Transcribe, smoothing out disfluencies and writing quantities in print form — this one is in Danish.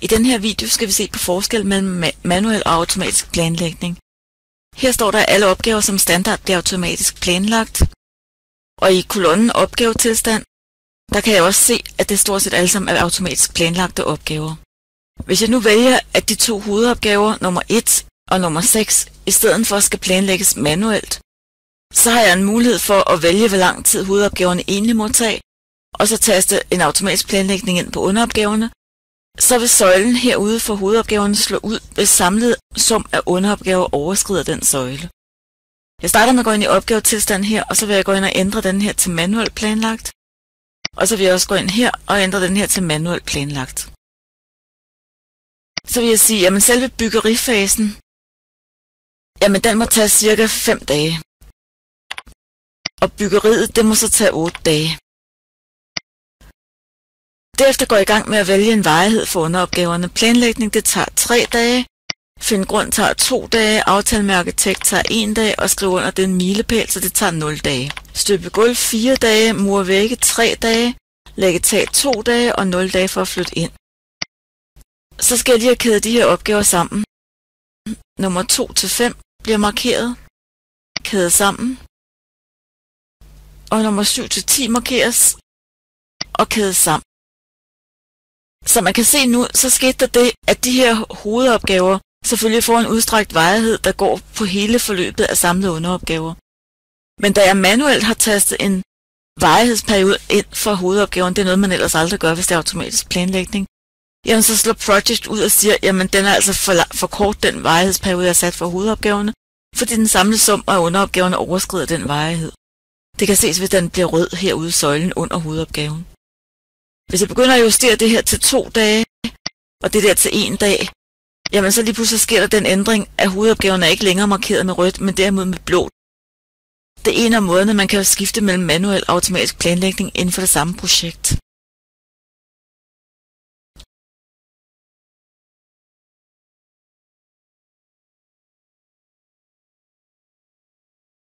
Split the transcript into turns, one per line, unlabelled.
I den her video skal vi se på forskel mellem manuel og automatisk planlægning. Her står der, at alle opgaver som standard bliver automatisk planlagt, og i kolonnen opgavetilstand, der kan jeg også se, at det stort set alle sammen er automatisk planlagte opgaver. Hvis jeg nu vælger, at de to hovedopgaver, nummer 1 og nummer 6, i stedet for skal planlægges manuelt, så har jeg en mulighed for at vælge, hvor lang tid hovedopgaverne egentlig må tage, og så taste en automatisk planlægning ind på underopgaverne. Så vil søjlen herude for hovedopgaverne slå ud, hvis samlet sum af underopgaver overskrider den søjle. Jeg starter med at gå ind i opgavetilstand her, og så vil jeg gå ind og ændre den her til manuelt planlagt. Og så vil jeg også gå ind her og ændre den her til manuelt planlagt. Så vil jeg sige, at selve byggerifasen, den må tage cirka 5 dage. Og byggeriet, det må så tage 8 dage. Derefter går jeg i gang med at vælge en varighed for underopgaverne. Planlægning, det tager 3 dage. Find grund tager 2 dage. Aftale med arkitekt tager 1 dag. Og skrive under, det er en milepæl, så det tager 0 dage. Støbe gulv 4 dage. Mure vægge 3 dage. Lægge tag 2 dage og 0 dage for at flytte ind. Så skal jeg lige have kædet de her opgaver sammen. Nummer 2 til 5 bliver markeret. Kædet sammen. Og nummer 7 til 10 markeres. Og kædes sammen. Så man kan se nu, så skete der det, at de her hovedopgaver selvfølgelig får en udstrakt varighed, der går på hele forløbet af samlede underopgaver. Men da jeg manuelt har tastet en varighedsperiode ind for hovedopgaven, det er noget, man ellers aldrig gør, hvis det er automatisk planlægning, så slår Project ud og siger, den er altså for kort, den varighedsperiode, jeg har sat for hovedopgaverne, fordi den samlede sum af underopgaverne overskrider den varighed. Det kan ses, hvis den bliver rød herude i søjlen under hovedopgaven. Hvis jeg begynder at justere det her til 2 dage, og det der til 1 dag, så lige pludselig sker der den ændring, at hovedopgaven er ikke længere markeret med rødt, men derimod med blå. Det er en af måderne, man kan skifte mellem manuel og automatisk planlægning inden for det samme projekt.